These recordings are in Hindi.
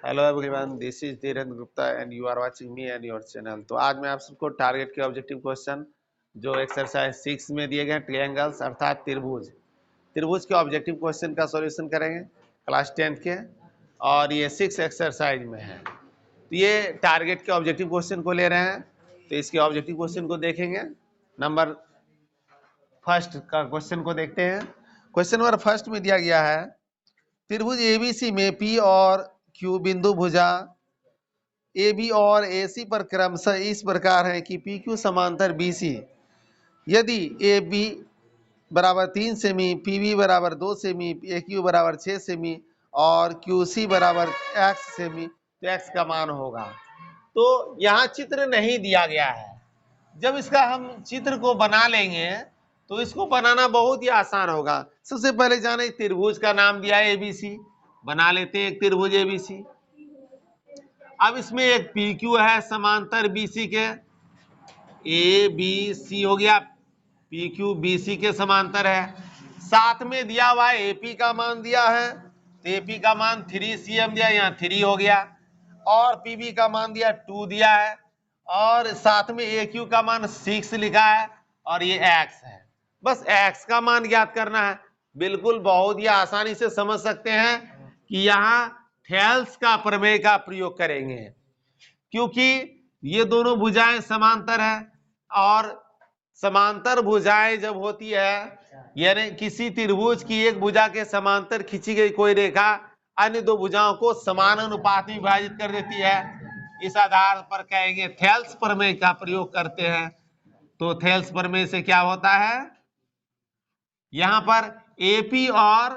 Hello everyone, this is Dhirendra Gupta and you are watching me and your channel. तो आज मैं आप सबको टारगेट के ऑब्जेक्टिव क्वेश्चन जो एक्सरसाइज 6 में दिए गए ट्रायंगल्स अर्थात त्रिभुज त्रिभुज के ऑब्जेक्टिव क्वेश्चन का सॉल्यूशन करेंगे क्लास 10 के, और ये 6 एक्सरसाइज में है। तो ये टारगेट के ऑब्जेक्टिव क्वेश्चन को ले रहे हैं, तो इसके ऑब्जेक्टिव क्वेश्चन को देखेंगे। नंबर फर्स्ट का क्वेश्चन को देखते हैं। क्वेश्चन नंबर फर्स्ट में दिया गया है त्रिभुज एबीसी में पी और क्यू बिंदु भुजा ए बी और ए सी पर क्रमशः इस प्रकार है कि पी क्यू समांतर बी सी। यदि ए बी बराबर 3 सेमी, पी बी बराबर 2 सेमी, ए क्यू बराबर 6 सेमी और क्यू सी बराबर x सेमी, तो x का मान होगा। तो यहाँ चित्र नहीं दिया गया है। जब इसका हम चित्र को बना लेंगे तो इसको बनाना बहुत ही आसान होगा। सबसे पहले जाने त्रिभुज का नाम दिया है एबीसी, बना लेते हैं एक त्रिभुज एबीसी। अब इसमें एक पी क्यू है समांतर बीसी के, ए बी सी हो गया, पी क्यू बी सी के समांतर है। साथ में दिया हुआ है एपी का मान दिया है, तो एपी का मान 3 cm दिया, यहाँ 3 हो गया, और पीबी का मान दिया 2 दिया है, और साथ में ए क्यू का मान 6 लिखा है, और ये x है। बस x का मान ज्ञात करना है। बिल्कुल बहुत ही आसानी से समझ सकते हैं कि यहाँ थेल्स का प्रमेय का प्रयोग करेंगे, क्योंकि ये दोनों भुजाएं समांतर है, और समांतर भुजाएं जब होती है यानी किसी त्रिभुज की एक भुजा के समांतर खींची गई कोई रेखा अन्य दो भुजाओं को समान अनुपात में विभाजित कर देती है, इस आधार पर कहेंगे थेल्स प्रमेय का प्रयोग करते हैं। तो थेल्स प्रमेय से क्या होता है, यहां पर एपी और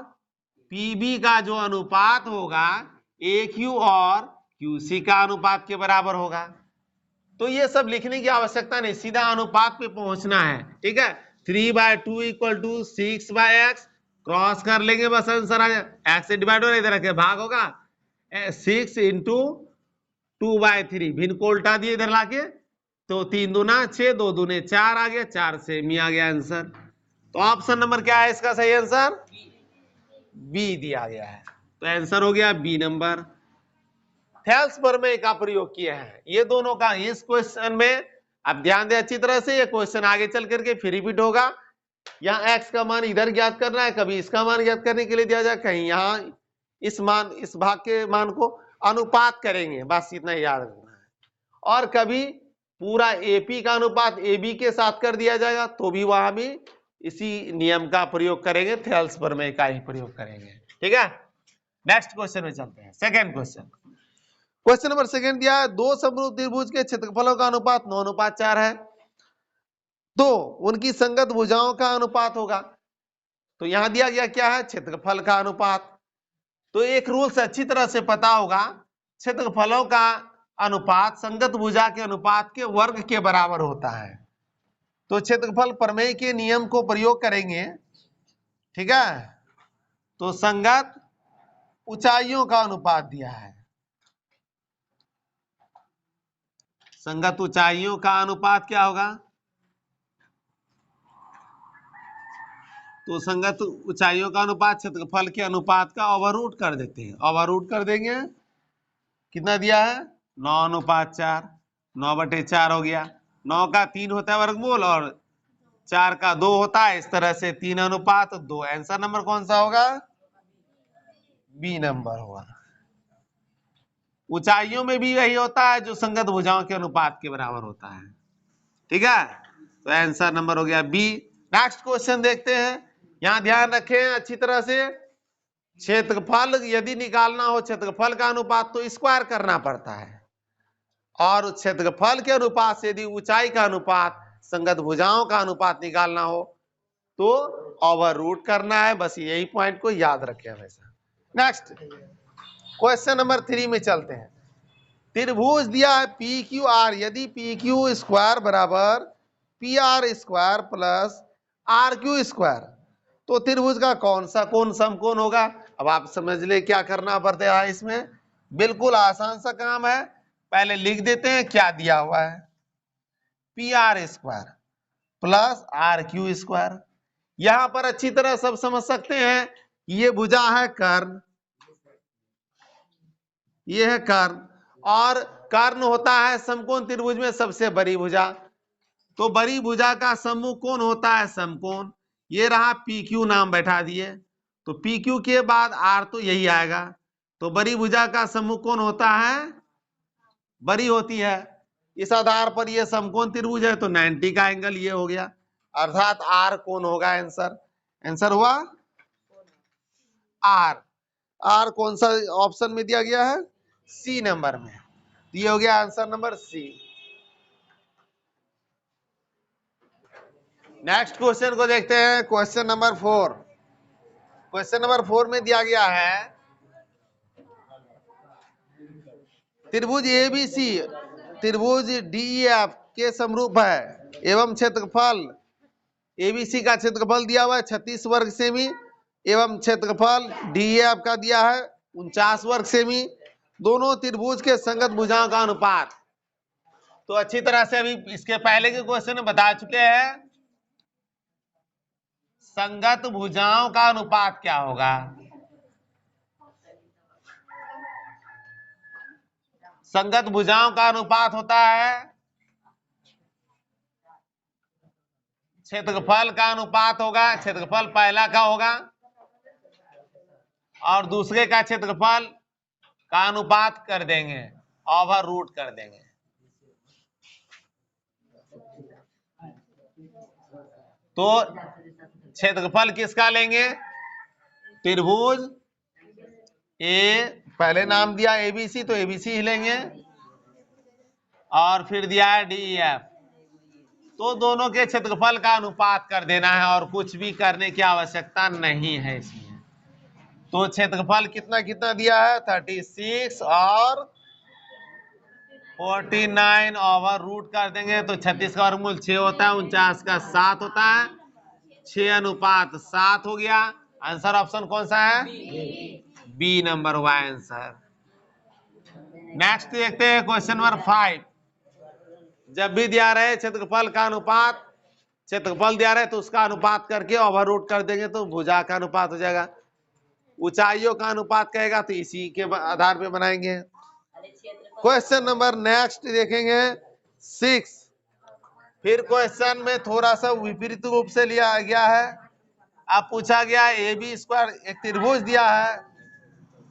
पीबी का जो अनुपात होगा ए क्यू और क्यूसी का अनुपात के बराबर होगा। तो ये सब लिखने की आवश्यकता नहीं, सीधा अनुपात पे पहुंचना है। ठीक है, 3/2 = 6/x, क्रॉस कर लेंगे, बस आंसर आ जाए। x से डिवाइड हो रहा है, इधर रखे भाग होगा, 6 × 2/3, भिन्न को उल्टा दिए इधर लाके, तो 3 दूना 6, 2 दूने 4 आ गया, 4 से मी आ गया आंसर। तो ऑप्शन नंबर क्या है इसका सही आंसर? बी दिया गया है, तो आंसर हो गया बी नंबर। थेल्स प्रमेय का प्रयोग किया है ये दोनों का इस क्वेश्चन में। अब ध्यान दें अच्छी तरह से, ये क्वेश्चन आगे चल करके फिर रिपीट होगा। यहाँ x का मान इधर ज्ञात करना है, कभी इसका मान ज्ञात करने के लिए दिया जाए, कहीं यहाँ इस भाग के मान को अनुपात करेंगे, बस इतना याद रखना है। और कभी पूरा एपी का अनुपात एबी के साथ कर दिया जाएगा, तो भी वहां भी इसी नियम का प्रयोग करेंगे, थेल्स प्रमेय का ही प्रयोग करेंगे। ठीक है, नेक्स्ट क्वेश्चन में चलते हैं। Second question, question number second दिया है दो समरूप त्रिभुज के क्षेत्रफलों का अनुपात 9:4 है, तो उनकी संगत भुजाओं का अनुपात होगा। तो यहां दिया गया क्या है, क्षेत्रफल का अनुपात। तो एक रूल से अच्छी तरह से पता होगा, क्षेत्रफलों का अनुपात संगत भुजा के अनुपात के वर्ग के बराबर होता है। तो क्षेत्रफल प्रमेय के नियम को प्रयोग करेंगे। ठीक है, तो संगत ऊंचाइयों का अनुपात दिया है, संगत ऊंचाइयों का अनुपात क्या होगा, तो संगत ऊंचाइयों का अनुपात क्षेत्रफल के अनुपात का ओवररूट कर देते हैं। ओवररूट कर देंगे, कितना दिया है 9:4, 9/4 हो गया। 9 का 3 होता है वर्गमूल और 4 का 2 होता है, इस तरह से 3:2। आंसर नंबर कौन सा होगा, बी नंबर होगा। ऊंचाइयों में भी यही होता है जो संगत भुजाओं के अनुपात के बराबर होता है। ठीक है, तो आंसर नंबर हो गया बी। नेक्स्ट क्वेश्चन देखते हैं, यहां ध्यान रखें अच्छी तरह से, क्षेत्रफल यदि निकालना हो क्षेत्रफल का अनुपात तो स्क्वायर करना पड़ता है, और क्षेत्रफल के अनुपात से यदि ऊंचाई का अनुपात संगत भुजाओं का अनुपात निकालना हो तो ओवररूट करना है। बस यही पॉइंट को याद रखें हमेशा। नेक्स्ट क्वेश्चन नंबर 3 में चलते हैं। त्रिभुज दिया है पी क्यू आर, यदि पी क्यू स्क्वायर बराबर P R square plus R Q square, तो त्रिभुज का कौन सा कोण समकोण होगा। अब आप समझ ले क्या करना पड़ता है इसमें, बिल्कुल आसान सा काम है। पहले लिख देते हैं क्या दिया हुआ है, P R square plus R Q square. यहां पर अच्छी तरह सब समझ सकते हैं, ये भुजा है कर्ण, ये है कर्ण, और कर्ण होता है समकोण त्रिभुज में सबसे बड़ी भुजा। तो बड़ी भुजा का समूह कौन होता है? समकोण। ये रहा पी क्यू नाम बैठा दिए, तो पी क्यू के बाद आर तो यही आएगा। तो बड़ी भुजा का समूह कौन होता है? बड़ी होती है। इस आधार पर ये समकोण त्रिभुज है, तो 90 का एंगल ये हो गया, अर्थात आर कौन होगा? आंसर, आंसर हुआ आर। आर कौन सा ऑप्शन में दिया गया है? सी नंबर में। ये हो गया answer number C. Next question को देखते हैं, क्वेश्चन नंबर 4। क्वेश्चन नंबर 4 में दिया गया है त्रिभुज एबीसी त्रिभुज डीईएफ के समरूप है एवं क्षेत्रफल एबीसी का क्षेत्रफल दिया हुआ है 36 वर्ग सेमी एवं क्षेत्रफल डीईएफ का दिया है 49 वर्ग सेमी। दोनों त्रिभुज के संगत भुजाओं का अनुपात। तो अच्छी तरह से अभी इसके पहले के क्वेश्चन में बता चुके हैं, संगत भुजाओं का अनुपात क्या होगा? संगत भुजाओं का अनुपात होता है क्षेत्रफल का अनुपात होगा। क्षेत्रफल पहला का होगा और दूसरे का क्षेत्रफल का अनुपात कर देंगे, ओवर रूट कर देंगे। तो क्षेत्रफल किसका लेंगे? त्रिभुज ए, पहले नाम दिया एबीसी तो एबीसी ही लेंगे, और फिर दिया है डीईएफ, तो दोनों के क्षेत्रफल का अनुपात कर देना है और कुछ भी करने की आवश्यकता नहीं है इसमें। तो क्षेत्रफल कितना कितना दिया है? 36 और 49 ओवर रूट कर देंगे, तो 36 का वर्गमूल 6 होता है, 49 का 7 होता है, 6 अनुपात 7 हो गया। आंसर ऑप्शन कौन सा है? बी नंबर हुआ आंसर। नेक्स्ट देखते हैं क्वेश्चन नंबर 5। जब भी दिया रहे क्षेत्रफल का अनुपात, क्षेत्रफल दिया रहे तो उसका अनुपात करके ओवर रूट कर देंगे तो भुजा का अनुपात हो जाएगा। ऊंचाइयों का अनुपात कहेगा तो इसी के आधार पे बनाएंगे। क्वेश्चन नंबर नेक्स्ट देखेंगे 6। फिर क्वेश्चन में थोड़ा सा विपरीत रूप से लिया गया है। अब पूछा गया ए बी स्क्वायर, एक त्रिभुज दिया है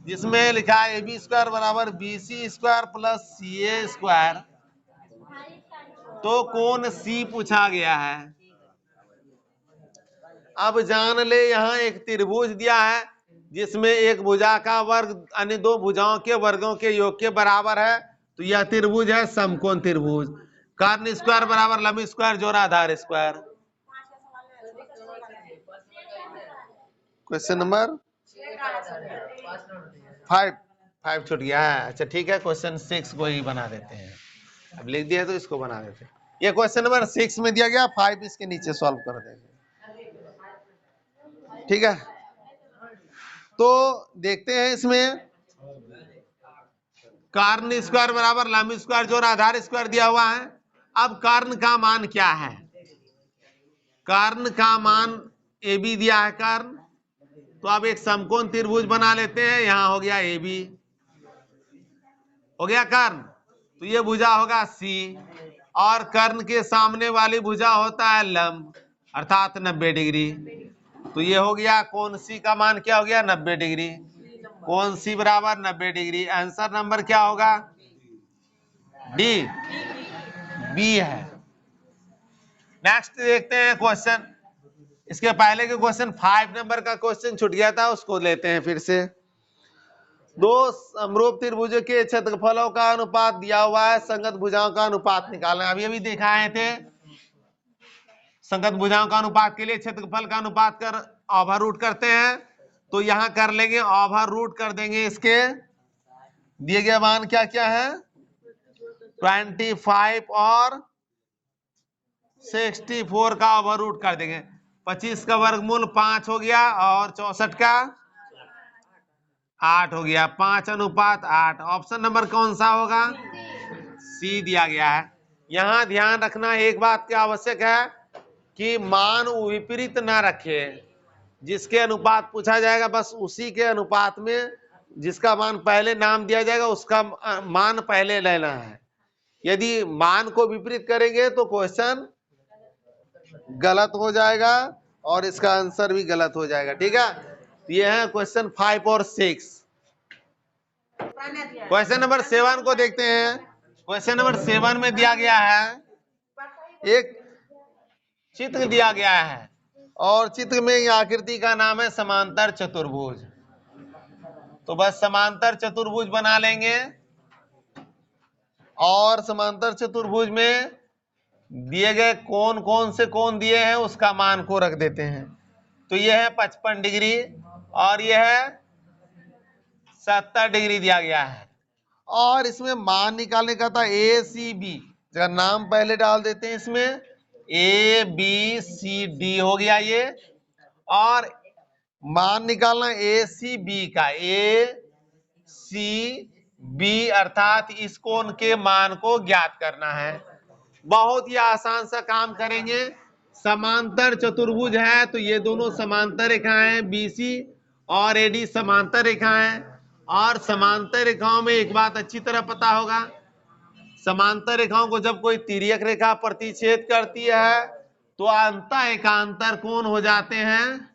जिसमें लिखा है ए बी स्क्वायर बराबर बी सी स्क्वायर प्लस सी ए स्क्वायर। तो कौन सी पूछा गया है? अब जान ले, यहां एक त्रिभुज दिया है जिसमें एक भुजा का वर्ग अन्य दो भुजाओं के वर्गों के योग के बराबर है, तो यह त्रिभुज है समकोण त्रिभुज। कर्ण स्क्वायर बराबर लंब स्क्वायर जोड़ा आधार स्क्वायर। क्वेश्चन नंबर 5 छूट गया है। अच्छा ठीक है, क्वेश्चन 6 को ही बना देते हैं। अब लिख दिया तो इसको बना देते हैं। ये क्वेश्चन नंबर 6 में दिया गया, 5 इसके नीचे सॉल्व कर देंगे। ठीक है, तो देखते हैं इसमें कर्ण स्क्वायर बराबर लंब स्क्वायर जोड़ आधार स्क्वायर दिया हुआ है। अब कर्ण का मान क्या है? कर्ण का मान ए बी दिया है कर्ण, तो अब एक समकोण त्रिभुज बना लेते हैं। यहां हो गया ए बी, हो गया कर्ण, तो ये भुजा होगा सी, और कर्ण के सामने वाली भुजा होता है लंब अर्थात 90 डिग्री। तो ये हो गया कोण सी का मान क्या हो गया? 90 डिग्री। कोण सी बराबर 90 डिग्री। आंसर नंबर क्या होगा? डी, बी है। नेक्स्ट देखते हैं क्वेश्चन। इसके पहले के क्वेश्चन 5 नंबर का क्वेश्चन छूट गया था, उसको लेते हैं फिर से। दो समरूप त्रिभुजों के क्षेत्रफलों का अनुपात दिया हुआ है, संगत भुजाओं का अनुपात निकालना। अभी अभी दिखाए थे, संगत भुजाओं का अनुपात के लिए क्षेत्रफल का अनुपात कर ओवर रूट करते हैं, तो यहां कर लेंगे ओवर रूट कर देंगे। इसके दिए गए मान क्या क्या है? 25 और 64 का ओवर रूट कर देंगे। 25 का वर्गमूल 5 हो गया और 64 का 8 हो गया। 5 अनुपात 8। ऑप्शन नंबर कौन सा होगा? सी दिया गया है। यहां ध्यान रखना एक बात की आवश्यक है कि मान विपरीत ना रखे। जिसके अनुपात पूछा जाएगा बस उसी के अनुपात में जिसका मान पहले नाम दिया जाएगा उसका मान पहले लेना है। यदि मान को विपरीत करेंगे तो क्वेश्चन गलत हो जाएगा और इसका आंसर भी गलत हो जाएगा। ठीक है, ये है क्वेश्चन 5 और 6। क्वेश्चन नंबर 7 को देखते हैं। क्वेश्चन नंबर 7 में दिया गया है, एक चित्र दिया गया है और चित्र में आकृति का नाम है समांतर चतुर्भुज। तो बस समांतर चतुर्भुज बना लेंगे और समांतर चतुर्भुज में दिए गए कौन कौन से कोण दिए हैं उसका मान को रख देते हैं। तो यह है 55 डिग्री और यह है 70 डिग्री दिया गया है और इसमें मान निकालने का था ए सी बी। जरा नाम पहले डाल देते हैं इसमें, ए बी सी डी हो गया ये, और मान निकालना ए सी बी का, ए सी बी अर्थात इस कोण के मान को ज्ञात करना है। बहुत ही आसान सा काम करेंगे। समांतर चतुर्भुज है तो ये दोनों समांतर रेखाएं हैं, बीसी और एडी समांतर रेखाएं, और समांतर रेखाओं में एक बात अच्छी तरह पता होगा, समांतर रेखाओं को जब कोई तिर्यक रेखा प्रतिच्छेद करती है तो अंतः एकांतर कोण हो जाते हैं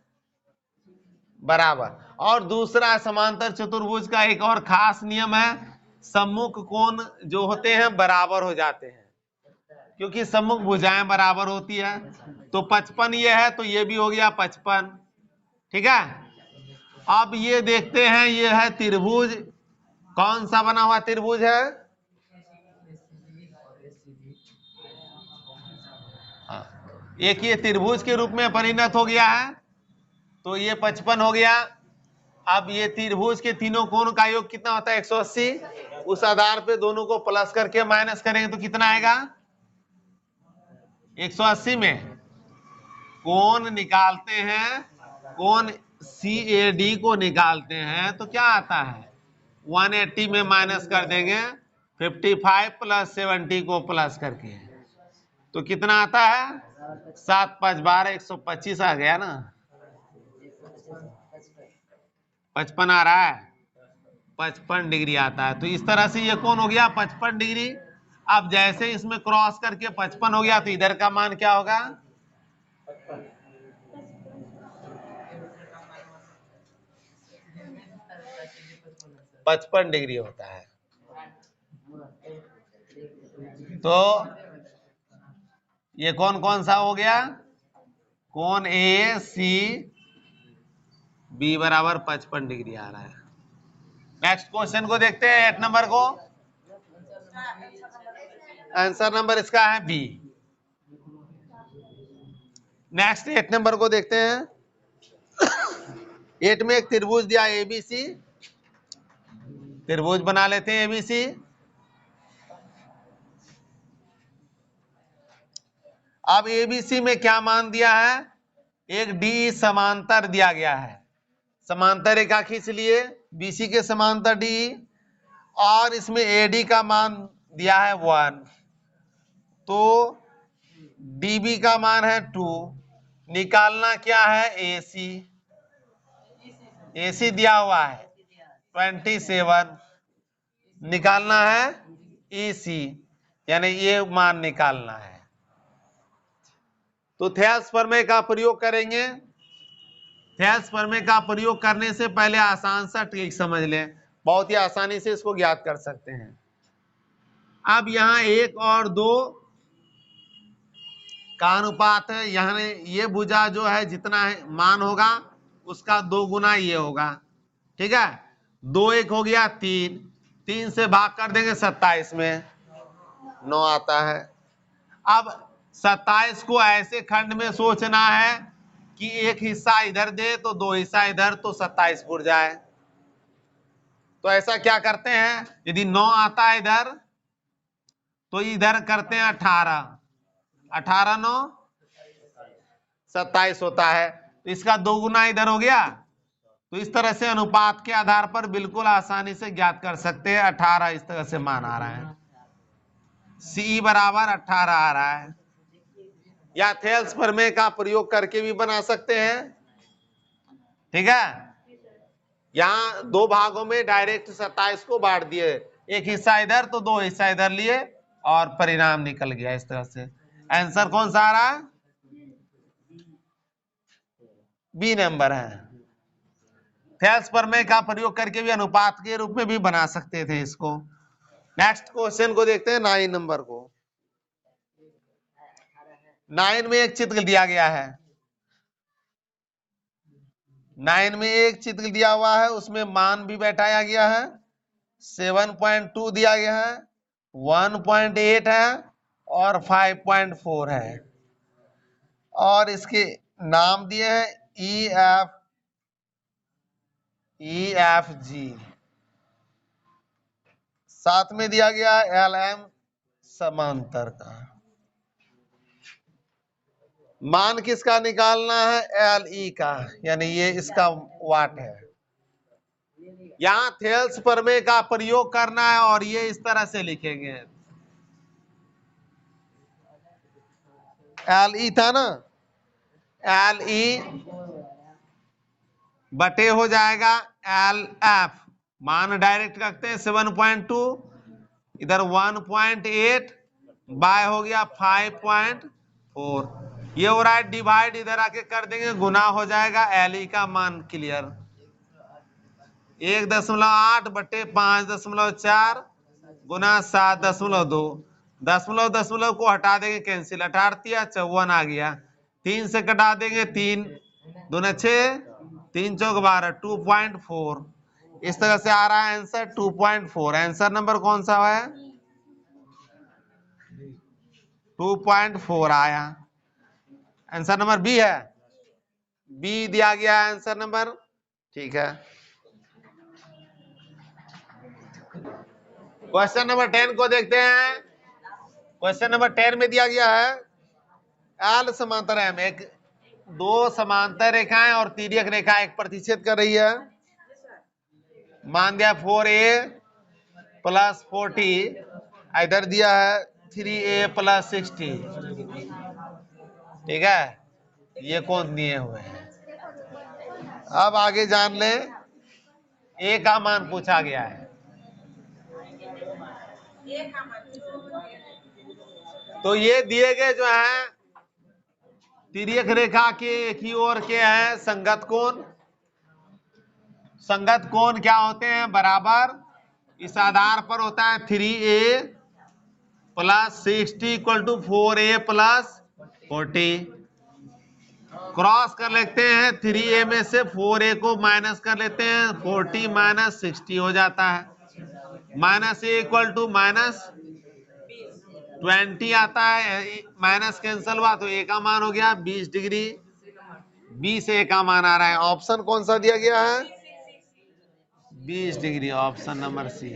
बराबर। और दूसरा समांतर चतुर्भुज का एक और खास नियम है, सम्मुख कोण जो होते हैं बराबर हो जाते हैं, क्योंकि सम्मुख भुजाएं बराबर होती है। तो 55 ये है तो ये भी हो गया 55। ठीक है, अब ये देखते हैं, ये है त्रिभुज। कौन सा बना हुआ त्रिभुज है? एक ये त्रिभुज के रूप में परिणत हो गया है तो ये 55 हो गया। अब ये त्रिभुज के तीनों कोण का योग कितना होता है? 180। उस आधार पे दोनों को प्लस करके माइनस करेंगे तो कितना आएगा? 180 में कोण निकालते हैं, कोण CAD को निकालते हैं तो क्या आता है? 180 में माइनस कर देंगे 55 प्लस 70 को प्लस करके तो कितना आता है? 7 5 12 125 आ गया ना, 55 आ रहा है, 55 डिग्री आता है। तो इस तरह से ये कोण हो गया 55 डिग्री। अब जैसे इसमें क्रॉस करके 55 हो गया तो इधर का मान क्या होगा? 55 डिग्री होता है। तो ये कौन कौन सा हो गया? कोण ए सी बी बराबर 55 डिग्री आ रहा है। नेक्स्ट क्वेश्चन को देखते हैं, 8 नंबर को। आंसर नंबर इसका है बी। नेक्स्ट 8 नंबर को देखते हैं। 8 में एक त्रिभुज दिया एबीसी, त्रिभुज बना लेते हैं एबीसी। अब एबीसी में क्या मान दिया है? एक डी समांतर दिया गया है, समांतर रेखा खींच लिए बीसी के समांतर डी, और इसमें एडी का मान दिया है 1, तो डीबी का मान है 2। निकालना क्या है? एसी। एसी दिया हुआ है 27, निकालना है ईसी, यानी ये मान निकालना है। तो थेल्स प्रमेय का प्रयोग करेंगे। थेल्स प्रमेय का प्रयोग करने से पहले आसान सा ट्रिक समझ लें, बहुत ही आसानी से इसको ज्ञात कर सकते हैं। अब यहाँ 1 और 2 का अनुपात है, यहाँ ये भुजा जो है जितना मान होगा उसका 2 गुना ये होगा। ठीक है, 2 1 हो गया 3, 3 से भाग कर देंगे 27 में 9 आता है। अब 27 को ऐसे खंड में सोचना है कि एक हिस्सा इधर दे तो 2 हिस्सा इधर, तो 27 जुड़ जाए। तो ऐसा क्या करते हैं, यदि 9 आता है इधर तो इधर करते हैं 18, 18 9 27 होता है, तो इसका 2 गुना इधर हो गया। तो इस तरह से अनुपात के आधार पर बिल्कुल आसानी से ज्ञात कर सकते हैं। 18 इस तरह से मान आ रहा है, सी बराबर 18 आ रहा है। या थेल्स प्रमेय का प्रयोग करके भी बना सकते हैं। ठीक है, यहाँ दो भागों में डायरेक्ट 27 को बांट दिए, एक हिस्सा इधर तो दो हिस्सा इधर लिए और परिणाम निकल गया इस तरह से। आंसर कौन सा आ रहा है? बी नंबर है। थेल्स प्रमेय का प्रयोग करके भी अनुपात के रूप में भी बना सकते थे इसको। नेक्स्ट क्वेश्चन को देखते हैं 9 नंबर को। 9 में एक चित्र दिया गया है। 9 में एक चित्र दिया हुआ है, उसमें मान भी बैठाया गया है। 7.2 दिया गया है, 1.8 है और 5.4 है, और इसके नाम दिए हैं ई एफ जी। साथ में दिया गया है LM समांतर का। मान किसका निकालना है? LE का, यानी ये इसका वाट है। यहां थेल्स प्रमेय का प्रयोग करना है और ये इस तरह से लिखेंगे। LE था ना, LE बटे हो जाएगा LF। मान डायरेक्ट रखते हैं 7.2, इधर 1.8 बाय हो गया 5.4। ये हो रहा है डिवाइड, इधर आके कर देंगे गुना हो जाएगा LE का मान क्लियर। 1.8 बटे 5.4 गुना 7.2। दशमलव को हटा देंगे, कैंसिल, 18 54 आ गया। 3 से कटा देंगे, 3 दूना 6, 3 चौक 12, 2.4। इस तरह से आ रहा है आंसर 2.4। आंसर नंबर कौन सा है? 2.4 आया। आंसर नंबर बी है, बी दिया गया आंसर नंबर। ठीक है, क्वेश्चन नंबर 10 को देखते हैं। क्वेश्चन नंबर 10 में दिया गया है एल समांतर एम, एक दो समांतर रेखाएं और तिर्यक रेखा एक प्रतिच्छेद कर रही है। मान दिया 4a प्लस 40, इधर दिया है 3a प्लस 60। ठीक है, ये कोण दिए हुए हैं। अब आगे जान ले, ए का मान पूछा गया है। तो ये दिए गए जो है तिर्यक रेखा के एक ही ओर के हैं संगत कोण। संगत कोण क्या होते हैं? बराबर, इस आधार पर होता है 3a plus 60 equal to 4a plus 40। Cross कर लेते हैं, 3a में से 4a को माइनस कर लेते हैं, 40 माइनस 60 हो जाता है। Minus A equal to minus 20 आता है, माइनस कैंसल हुआ तो ए का मान हो गया 20 डिग्री। 20 ए का मान आ रहा है। ऑप्शन कौन सा दिया गया है? 20 degree, option number C.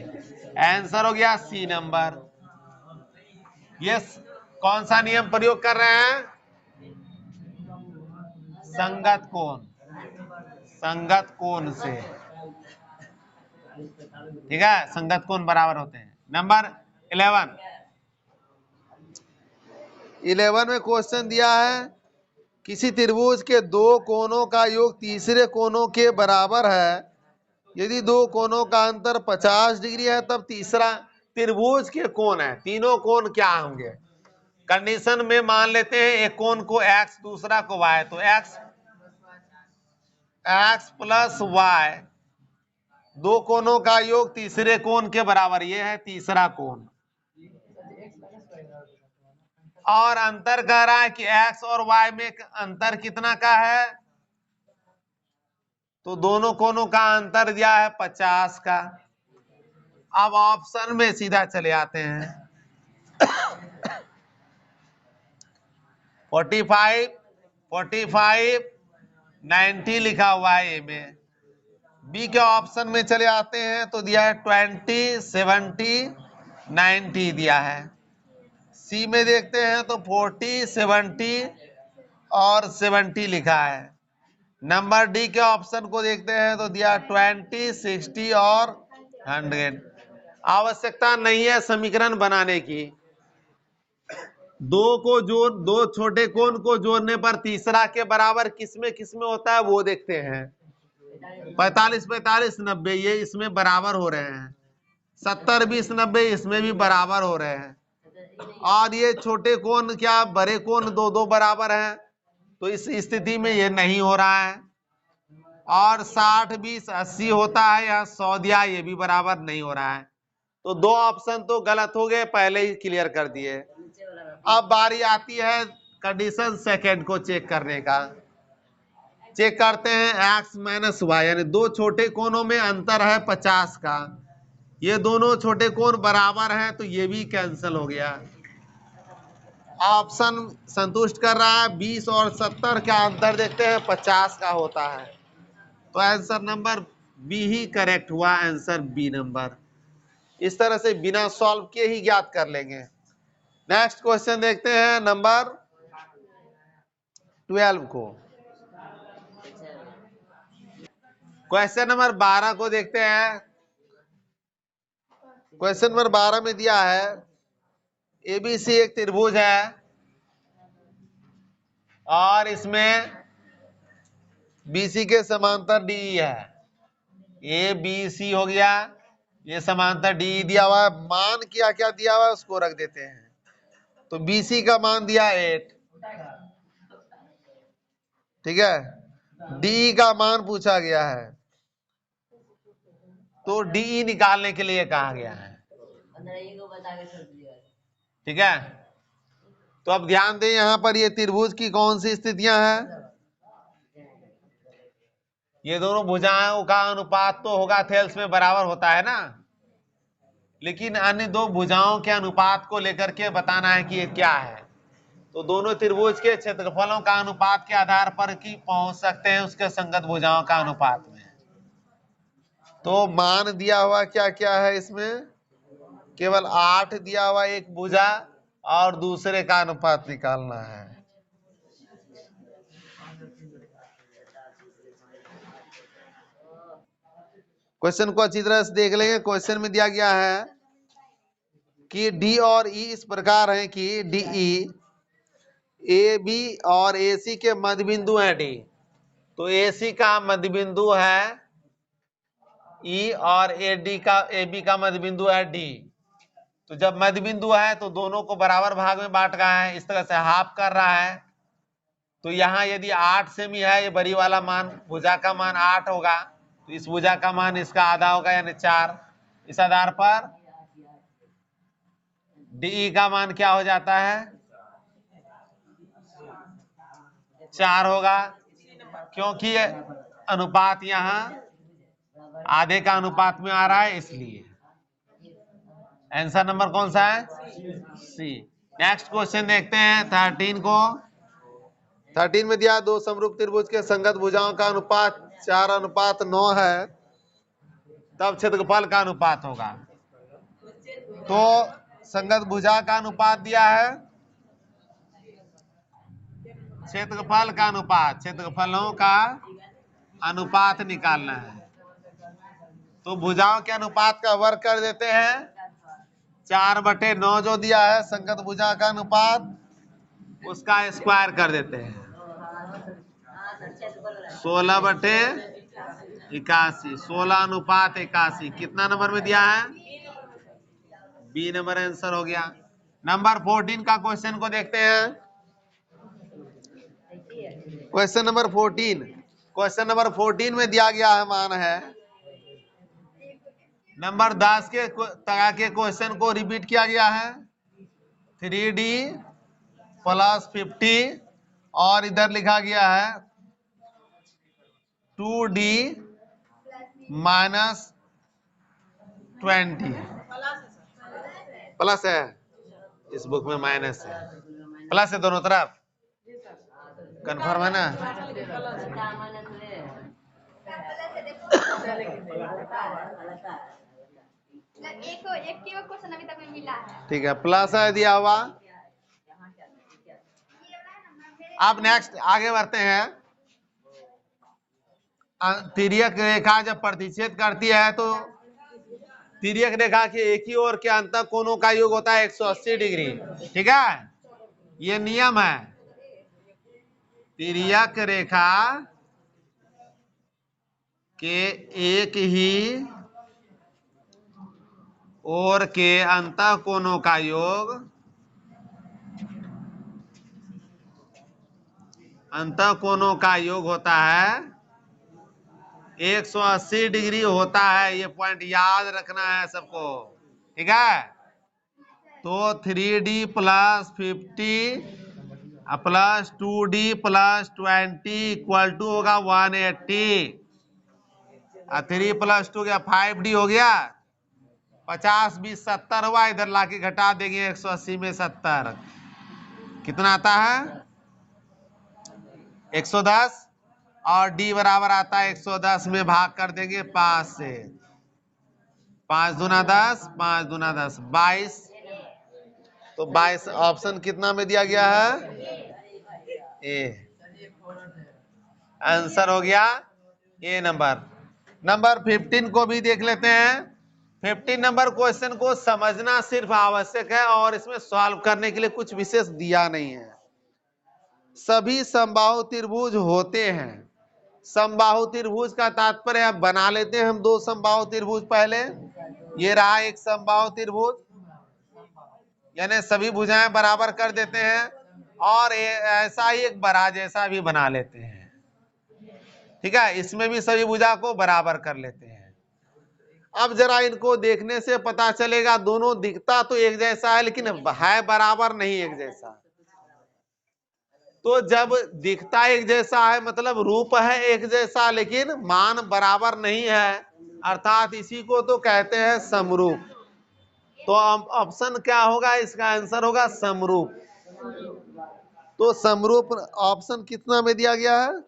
Answer हो गया सी नंबर। यस, कौन सा नियम प्रयोग कर रहे हैं? संगत कोण, संगत कोण से। ठीक है, संगत कोण बराबर होते हैं। नंबर 11 में क्वेश्चन दिया है किसी त्रिभुज के दो कोणों का योग तीसरे कोणों के बराबर है। यदि दो कोणों का अंतर 50 डिग्री है तब तीसरा त्रिभुज के कोण है। तीनों कोण क्या होंगे? कंडीशन में मान लेते हैं एक कोण को x, दूसरा को y, तो x प्लस y, दो कोणों का योग तीसरे कोण के बराबर, ये है तीसरा कोण। और अंतर कह रहा है कि x और y में अंतर कितना का है? तो दोनों कोणों का अंतर दिया है 50 का। अब ऑप्शन में सीधा चले आते हैं। 45 90 लिखा हुआ है ए में। बी के ऑप्शन में चले आते हैं तो दिया है 20 70 90 दिया है। सी में देखते हैं तो 40 70 और 70 लिखा है। नंबर डी के ऑप्शन को देखते हैं तो दिया 20 60 और 100। आवश्यकता नहीं है समीकरण बनाने की। दो छोटे कोण को जोड़ने पर तीसरा के बराबर किसमें होता है वो देखते हैं। 45 45 90 ये इसमें बराबर हो रहे हैं, 70 20 90 इसमें भी बराबर हो रहे हैं, और ये छोटे कोण क्या बड़े कोण दो दो बराबर हैं, तो इस स्थिति में ये नहीं हो रहा है। और 60 20 80 होता है, यहाँ 100 दिया, ये भी बराबर नहीं हो रहा है। तो दो ऑप्शन तो गलत हो गए, पहले ही क्लियर कर दिए। अब बारी आती है कंडीशन सेकंड को चेक करने का। चेक करते हैं x माइनस वाई, यानी दो छोटे कोणों में अंतर है 50 का, ये दोनों छोटे कोण बराबर हैं, तो ये भी कैंसिल हो गया। ऑप्शन संतुष्ट कर रहा है, 20 और 70 का अंतर देखते हैं 50 का होता है, तो आंसर नंबर बी ही करेक्ट हुआ, आंसर बी नंबर। इस तरह से बिना सॉल्व किए ही ज्ञात कर लेंगे। नेक्स्ट क्वेश्चन देखते हैं नंबर 12 को। क्वेश्चन नंबर 12 को देखते हैं। क्वेश्चन नंबर 12 में दिया है एबीसी एक त्रिभुज है और इसमें बीसी के समांतर डीई है। ए बी सी हो गया, ये समांतर डीई दिया हुआ है, मान क्या क्या दिया हुआ है उसको रख देते हैं। तो बीसी का मान दिया 8, ठीक है, डीई का मान पूछा गया है, तो डीई निकालने के लिए कहा गया है, ठीक है। तो अब ध्यान दें, यहां पर ये त्रिभुज की कौन सी स्थितियां हैं, ये दोनों भुजाओं का अनुपात तो होगा थेल्स में बराबर होता है ना, लेकिन अन्य दो भुजाओं के अनुपात को लेकर के बताना है कि ये क्या है। तो दोनों त्रिभुज के क्षेत्रफलों का अनुपात के आधार पर की पहुंच सकते हैं उसके संगत भुजाओं का अनुपात में। तो मान दिया हुआ क्या क्या है इसमें, केवल 8 दिया हुआ एक भुजा और दूसरे का अनुपात निकालना है। क्वेश्चन को अच्छी तरह से देख लेंगे। क्वेश्चन में दिया गया है कि डी और ई इस प्रकार है कि डीई ए बी और ए सी के मध्य बिंदु है डी। तो ए सी का मध्य बिंदु है ई और ए डी का ए बी का मध्य बिंदु है डी। तो जब मध्य बिंदु है तो दोनों को बराबर भाग में बांट रहा है, इस तरह से हाफ कर रहा है। तो यहाँ यदि 8 सेमी है, ये बड़ी वाला मान भुजा का मान 8 होगा, तो इस भुजा का मान इसका आधा होगा यानी 4। इस आधार पर डी का मान क्या हो जाता है, 4 होगा, क्योंकि अनुपात यहाँ आधे का अनुपात में आ रहा है, इसलिए आंसर नंबर कौन सा है, सी। नेक्स्ट क्वेश्चन देखते हैं 13 को। 13 में दिया दो समरूप त्रिभुज के संगत भुजाओं का अनुपात 4:9 है, तब क्षेत्रफल का अनुपात होगा। तो संगत भुजा का अनुपात दिया है, क्षेत्रफल का अनुपात, क्षेत्रफलों का अनुपात निकालना है। तो भुजाओं के अनुपात का वर्ग कर देते हैं, 4/9 जो दिया है संगत भुजा का अनुपात, उसका स्क्वायर कर देते हैं, 16/81, 16:81 कितना नंबर में दिया है, बी नंबर आंसर हो गया। नंबर 14 का क्वेश्चन को देखते हैं। क्वेश्चन नंबर 14, क्वेश्चन नंबर 14 में दिया गया है मान है नंबर 10 के तरह के क्वेश्चन को रिपीट किया गया है, 3D + 50 और इधर लिखा गया है 2D - 20। प्लस है, इस बुक में माइनस है, प्लस है दोनों तरफ, कंफर्म है ना। ठीक है, प्लस है दिया हुआ। अब नेक्स्ट आगे बढ़ते हैं। तिर्यक रेखा जब प्रतिच्छेद करती है तो तिर्यक रेखा के एक ही ओर के अंतर कोणों का योग होता है 180 डिग्री, ठीक है, ये नियम है। तिर्यक रेखा के एक ही ओर के अंतःकोणों का योग होता है 180 डिग्री होता है। ये पॉइंट याद रखना है सबको, ठीक है। तो 3D plus 50 plus 2D plus 20 equal to होगा 180। 3 प्लस 2 गया 5D हो गया। 50 20 70 हुआ, इधर लाके घटा देंगे 180 में 70, कितना आता है 110। और D बराबर आता है 110 में भाग कर देंगे 5 से। 5 दूना 10, 5 दूना 10, 22। तो 22 ऑप्शन कितना में दिया गया है ए। आंसर हो गया ए नंबर। नंबर 15 को भी देख लेते हैं। 15 नंबर क्वेश्चन को समझना सिर्फ आवश्यक है और इसमें सॉल्व करने के लिए कुछ विशेष दिया नहीं है। सभी समबाहु त्रिभुज होते हैं। समबाहु त्रिभुज का तात्पर्य अब बना लेते हैं हम दो समबाहु त्रिभुज। पहले ये रहा एक समबाहु त्रिभुज, यानी सभी भुजाएं बराबर कर देते हैं, और ऐसा ही एक बराह जैसा भी बना लेते हैं, ठीक है। इसमें भी सभी भुजा को बराबर कर लेते हैं। अब जरा इनको देखने से पता चलेगा दोनों दिखता तो एक जैसा है लेकिन है बराबर नहीं एक जैसा। तो जब दिखता एक जैसा है मतलब रूप है एक जैसा लेकिन मान बराबर नहीं है, अर्थात इसी को तो कहते हैं समरूप। तो ऑप्शन क्या होगा, इसका आंसर होगा समरूप। तो समरूप ऑप्शन कितना में दिया गया है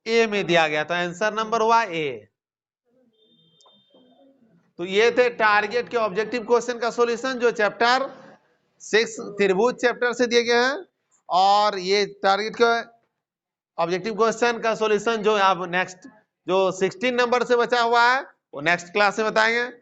ए में दिया गया, तो आंसर नंबर हुआ ए। तो ये थे टारगेट के ऑब्जेक्टिव क्वेश्चन का सॉल्यूशन जो चैप्टर 6 त्रिभुज चैप्टर से दिए गए हैं, और ये टारगेट के ऑब्जेक्टिव क्वेश्चन का सॉल्यूशन जो अब नेक्स्ट जो 16 नंबर से बचा हुआ है वो नेक्स्ट क्लास में बताएंगे।